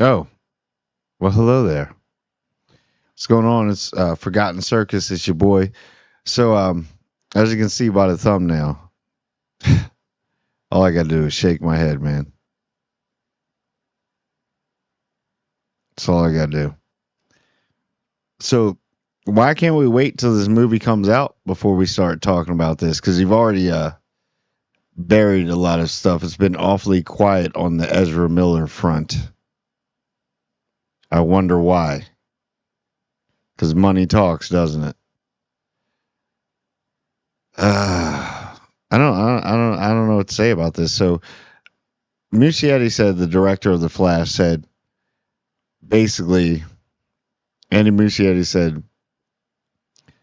Oh, well, hello there. What's going on? It's Forgotten Circus. It's your boy. So, as you can see by the thumbnail, all I got to do is shake my head, man. That's all I got to do. So, why can't we wait till this movie comes out before we start talking about this? Because you've already buried a lot of stuff. It's been awfully quiet on the Ezra Miller front. I wonder why. Because money talks, doesn't it? I don't know what to say about this. So, Muschietti said, the director of The Flash said, basically, Andy Muschietti said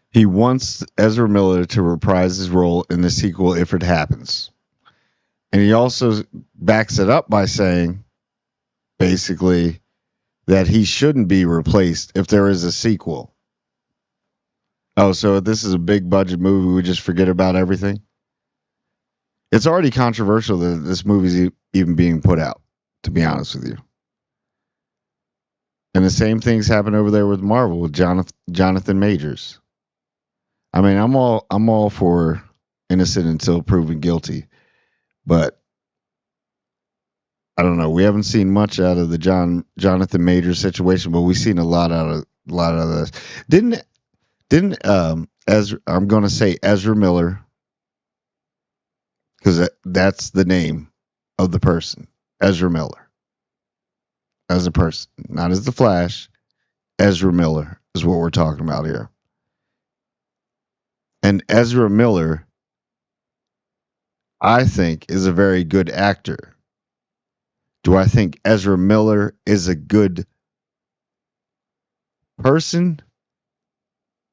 he wants Ezra Miller to reprise his role in the sequel if it happens. And he also backs it up by saying, basically, that he shouldn't be replaced if there is a sequel. Oh, so this is a big budget movie. We just forget about everything? It's already controversial that this movie's even being put out, to be honest with you. And the same things happen over there with Marvel with Jonathan Majors. I mean, I'm all for innocent until proven guilty, but I don't know. We haven't seen much out of the Jonathan Majors situation, but we've seen a lot of this. Didn't Ezra? I'm going to say Ezra Miller because that's the name of the person, Ezra Miller, as a person, not as the Flash. Ezra Miller is what we're talking about here. And Ezra Miller, I think, is a very good actor. Do I think Ezra Miller is a good person?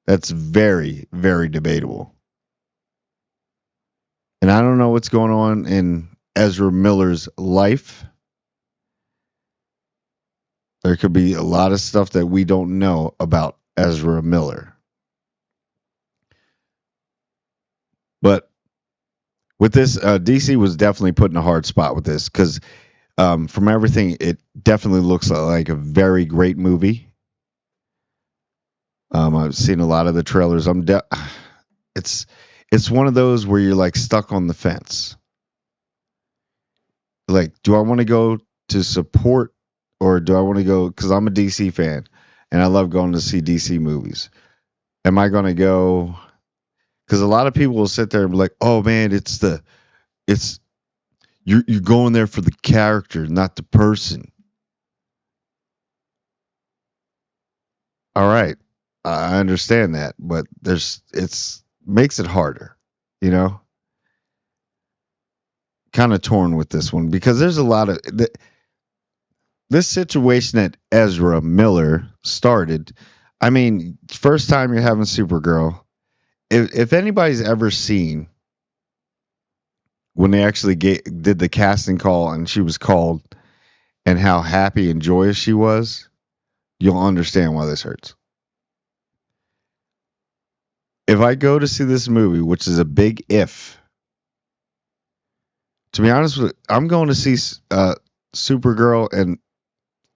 That's very, very debatable. And I don't know what's going on in Ezra Miller's life. There could be a lot of stuff that we don't know about Ezra Miller. But with this, DC was definitely put in a hard spot with this because from everything, it definitely looks like a very great movie. I've seen a lot of the trailers. It's it's one of those where you're like stuck on the fence. Like, do I want to go to support or do I want to go because I'm a DC fan and I love going to see DC movies? Am I going to go? Because a lot of people will sit there and be like, "Oh man, it's you're going there for the character, not the person." All right, I understand that, but it's makes it harder, you know. Kind of torn with this one because there's a lot of this situation that Ezra Miller started. I mean, first time you're having Supergirl. If anybody's ever seen when they actually did the casting call and she was called and how happy and joyous she was, you'll understand why this hurts. If I go to see this movie, which is a big if, to be honest with you, I'm going to see Supergirl and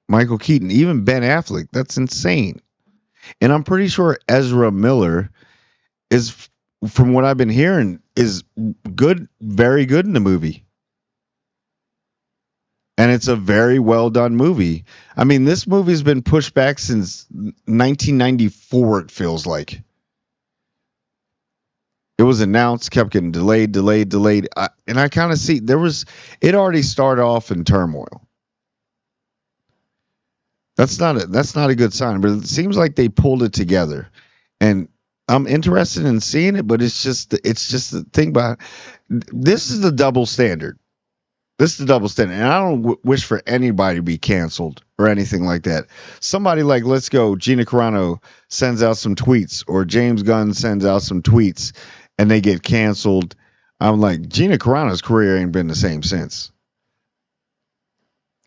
Michael Keaton, even Ben Affleck. That's insane. And I'm pretty sure Ezra Miller is, from what I've been hearing, is good, very good in the movie. And it's a very well done movie. I mean, this movie's been pushed back since 1994, it feels like. It was announced, kept getting delayed. And I kind of see it already started off in turmoil. That's not a good sign, but it seems like they pulled it together. And I'm interested in seeing it, but it's just the thing about this is the double standard. This is the double standard, and I don't wish for anybody to be canceled or anything like that. Somebody like, let's go, Gina Carano sends out some tweets, or James Gunn sends out some tweets, and they get canceled. I'm like, Gina Carano's career ain't been the same since.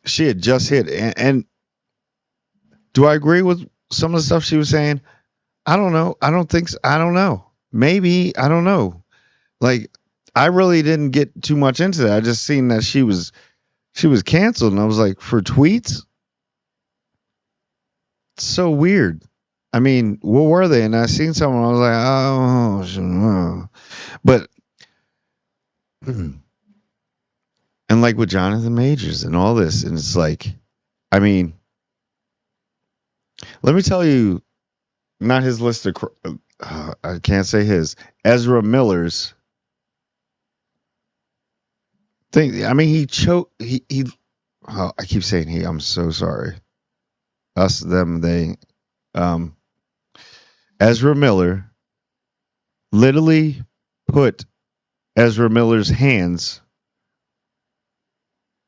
She had just hit, and do I agree with some of the stuff she was saying? I don't know. I don't think so. I don't know. Maybe I don't know. Like, I really didn't get too much into that. I just seen that she was canceled, and I was like, for tweets. It's so weird. I mean, what were they? And I seen someone. I was like, oh, but and like with Jonathan Majors and all this, and it's like, I mean, let me tell you, not his list of, I can't say his, Ezra Miller's thing. I mean, he choked. He. Oh, I keep saying he. I'm so sorry. Us, them, they. Um, Ezra Miller literally put Ezra Miller's hands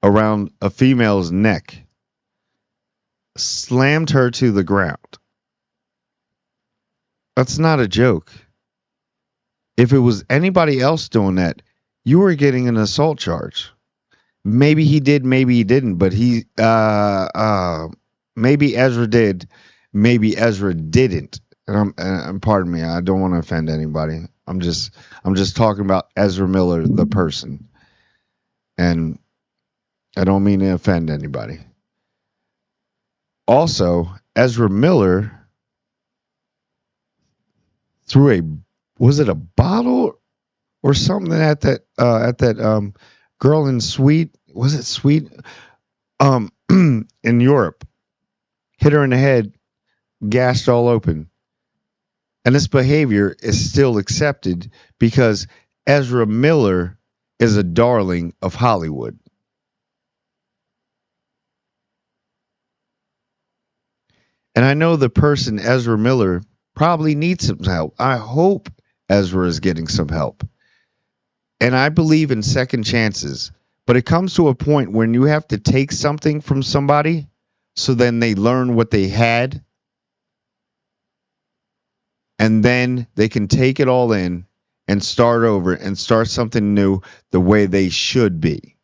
around a female's neck, slammed her to the ground. That's not a joke. If it was anybody else doing that, you were getting an assault charge. Maybe he did, maybe he didn't, but maybe Ezra did, maybe Ezra didn't. And pardon me, I don't want to offend anybody. I'm just talking about Ezra Miller, the person, and I don't mean to offend anybody. Also, Ezra Miller threw was it a bottle or something at that girl in Sweet, was it Sweet, in Europe, hit her in the head, gashed all open. And this behavior is still accepted because Ezra Miller is a darling of Hollywood. And I know the person, Ezra Miller, probably needs some help. I hope Ezra is getting some help. And I believe in second chances. But it comes to a point when you have to take something from somebody so then they learn what they had. And then they can take it all in and start over and start something new the way they should be.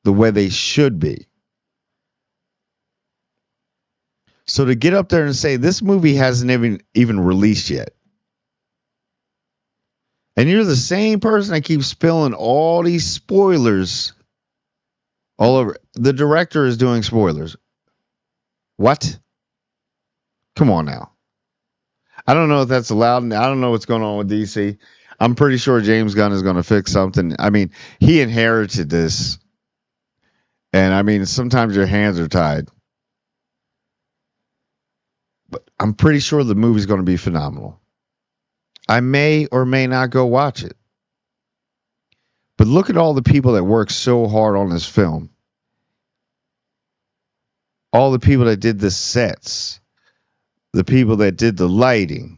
The way they should be. So to get up there and say this movie hasn't even released yet. And you're the same person that keeps spilling all these spoilers all over. The director is doing spoilers. What? Come on now. I don't know if that's allowed. I don't know what's going on with DC. I'm pretty sure James Gunn is going to fix something. I mean, he inherited this. And I mean, sometimes your hands are tied. But I'm pretty sure the movie's going to be phenomenal. I may or may not go watch it. But look at all the people that worked so hard on this film. All the people that did the sets. The people that did the lighting.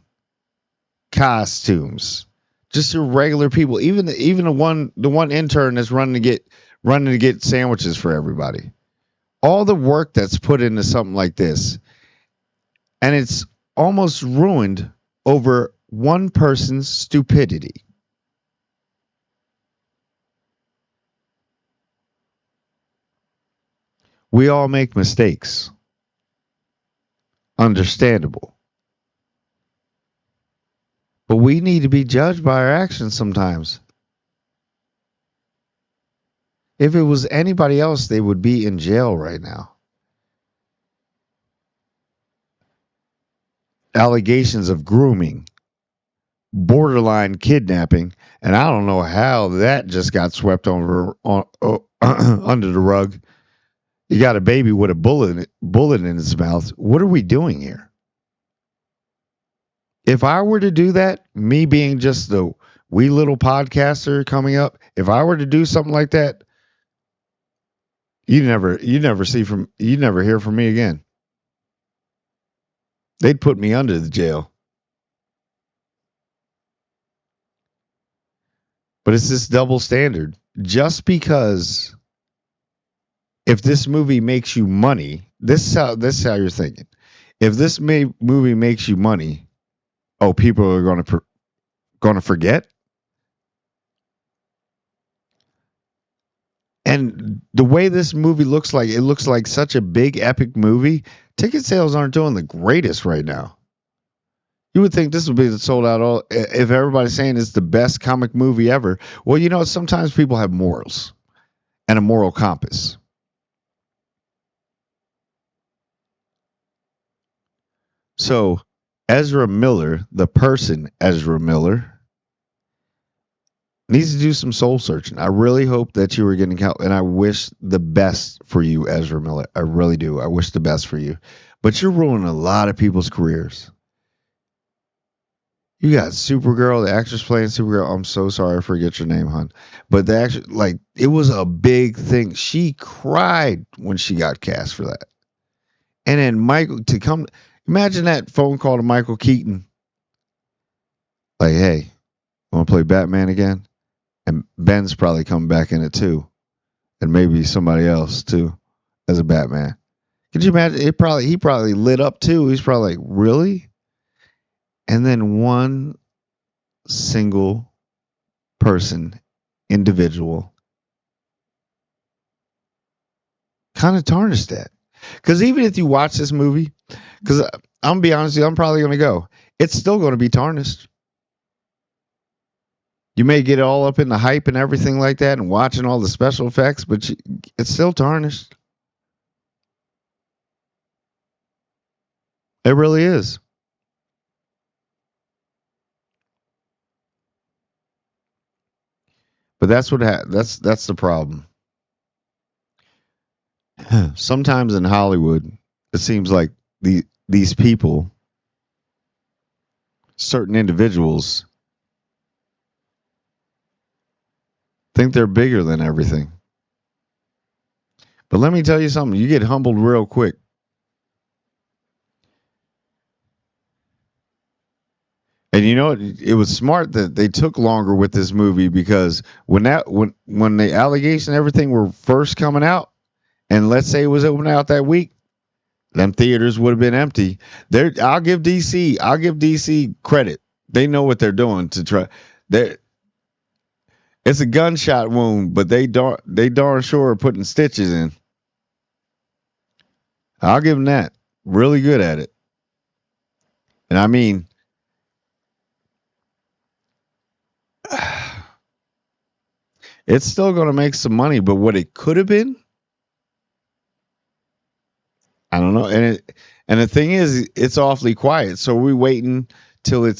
Costumes. Just your regular people. Even the one intern that's running to get sandwiches for everybody. All the work that's put into something like this. And it's almost ruined over one person's stupidity. We all make mistakes. Understandable. But we need to be judged by our actions sometimes. If it was anybody else, they would be in jail right now. Allegations of grooming, borderline kidnapping, and I don't know how that just got swept over under the rug. You got a baby with a bullet in its mouth. What are we doing here? If I were to do that, me being just the wee little podcaster coming up, if I were to do something like that, you never hear from me again. They'd put me under the jail. But it's this double standard. Just because if this movie makes you money, this is how you're thinking. If this movie makes you money, oh, people are going to forget. And the way this movie looks like, it looks like such a big epic movie. Ticket sales aren't doing the greatest right now. You would think this would be sold out all if everybody's saying it's the best comic movie ever. Well, sometimes people have morals and a moral compass. So Ezra Miller, the person Ezra Miller, needs to do some soul searching. I really hope that you are getting help, and I wish the best for you, Ezra Miller. I really do. I wish the best for you. But you're ruining a lot of people's careers. You got Supergirl, the actress playing Supergirl. I'm so sorry, I forget your name, hon. But the actress, like, it was a big thing. She cried when she got cast for that. And then Michael to come, imagine that phone call to Michael Keaton, like, "Hey, want to play Batman again?" And Ben's probably coming back in it too, and maybe somebody else too, as a Batman. Could you imagine? He probably lit up too. He's probably like, "Really?" And then one single person, individual, kind of tarnished that. Because even if you watch this movie, because I'm gonna be honest with you, I'm probably gonna go. It's still gonna be tarnished. You may get all up in the hype and everything like that, and watching all the special effects, but it's still tarnished. It really is. But that's the problem. Sometimes in Hollywood, it seems like these people, certain individuals, think they're bigger than everything. But let me tell you something, you get humbled real quick. And you know, it was smart that they took longer with this movie because when the allegation and everything were first coming out, and let's say it was opening out that week, them theaters would have been empty. There, I'll give DC credit. They know what they're doing to try. They It's a gunshot wound, but they darn sure are putting stitches in. I'll give them that. Really good at it. And I mean, it's still going to make some money, but what it could have been, I don't know. And the thing is, it's awfully quiet. So we waiting till it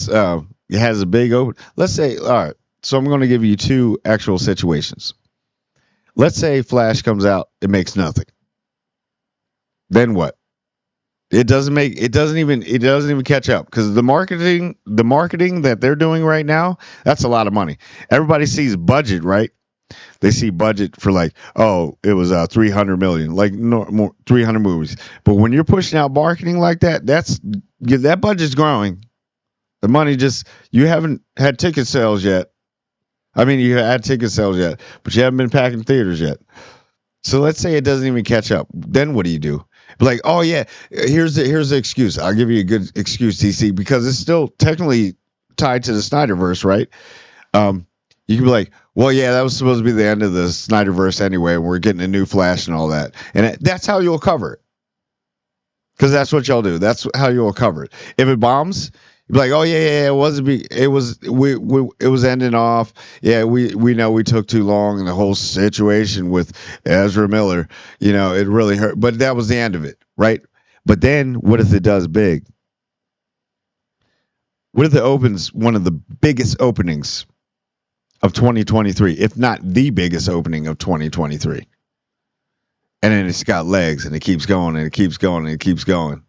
has a big open. Let's say, all right. So I'm going to give you two actual situations. Let's say Flash comes out, it makes nothing. Then what? It doesn't even catch up because the marketing that they're doing right now, that's a lot of money. Everybody sees budget, right? They see budget for like, oh, it was 300 million, like no more 300 movies. But when you're pushing out marketing like that, that budget's growing. The money just you haven't had ticket sales yet. I mean, you had ticket sales yet, but you haven't been packing theaters yet. So let's say it doesn't even catch up. Then what do you do? Be like, oh yeah, here's the excuse. I'll give you a good excuse, DC, because it's still technically tied to the Snyderverse, right? You can be like, well, yeah, that was supposed to be the end of the Snyderverse anyway. And we're getting a new Flash and all that, and that's how you'll cover it, because that's what y'all do. That's how you'll cover it. If it bombs, you'll be like, oh yeah, it wasn't. It was it was ending off. Yeah, we know we took too long, and the whole situation with Ezra Miller, it really hurt. But that was the end of it, right? But then, what if it does big? What if it opens one of the biggest openings of 2023, if not the biggest opening of 2023? And then it's got legs, and it keeps going, and it keeps going, and it keeps going.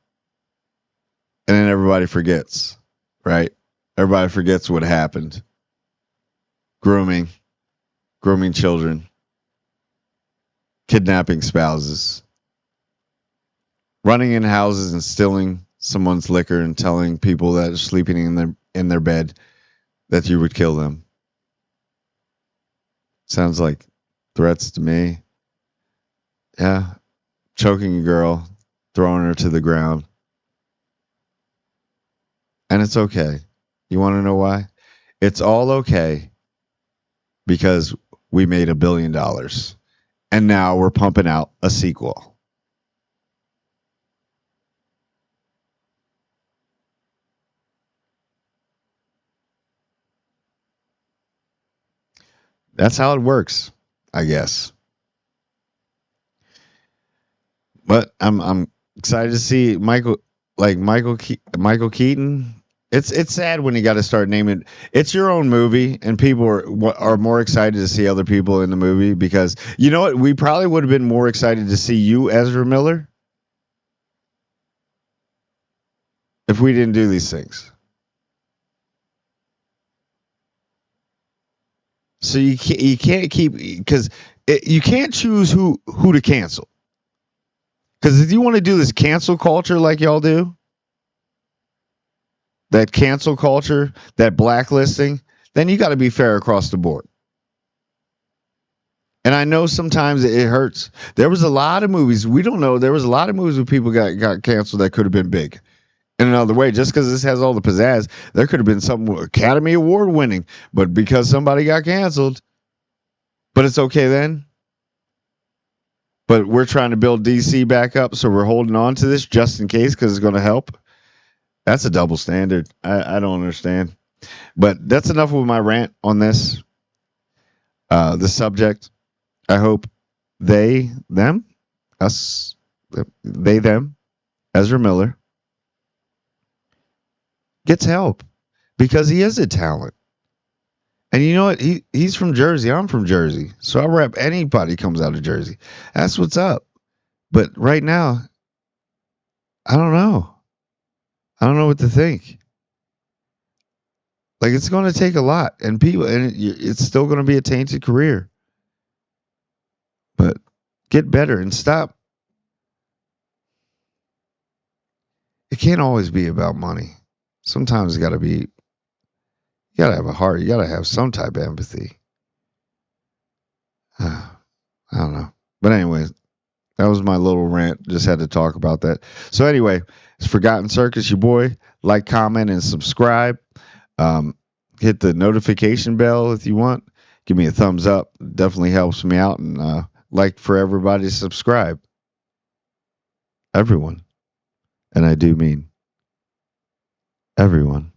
And then everybody forgets, right? Everybody forgets what happened. Grooming, grooming children, kidnapping spouses, running in houses and stealing someone's liquor and telling people that are sleeping in their bed that you would kill them. Sounds like threats to me. Yeah. Choking a girl, throwing her to the ground. And it's okay. You want to know why? It's all okay because we made $1 billion. And now we're pumping out a sequel. That's how it works, I guess. But I'm excited to see Michael. like Michael Keaton. It's sad when you got to start naming. It's your own movie, and people are more excited to see other people in the movie because you know what? We probably would have been more excited to see you, Ezra Miller, if we didn't do these things. So you can't keep because you can't choose who to cancel. Because if you want to do this cancel culture like y'all do, that cancel culture, that blacklisting, then you got to be fair across the board. And I know sometimes it hurts. There was a lot of movies we don't know. There was a lot of movies where people got canceled that could have been big in another way. Just because this has all the pizzazz, there could have been something Academy Award winning, but because somebody got canceled, but it's okay then. But we're trying to build DC back up, so we're holding on to this just in case because it's going to help. That's a double standard. I don't understand. But that's enough with my rant on this. The subject. I hope they, them, us, they, them, Ezra Miller gets help because he is a talent. And you know what? He's from Jersey. I'm from Jersey. So I rep anybody comes out of Jersey. That's what's up. But right now, I don't know. I don't know what to think. Like it's going to take a lot, and people, and it's still going to be a tainted career. But get better and stop. It can't always be about money. Sometimes you gotta have a heart. You gotta have some type of empathy. I don't know. But anyway, that was my little rant. Just had to talk about that. So anyway, it's Forgotten Circus, your boy. Like, comment, and subscribe. Um, hit the notification bell if you want. Give me a thumbs up. Definitely helps me out. And like for everybody to subscribe. Everyone. And I do mean everyone.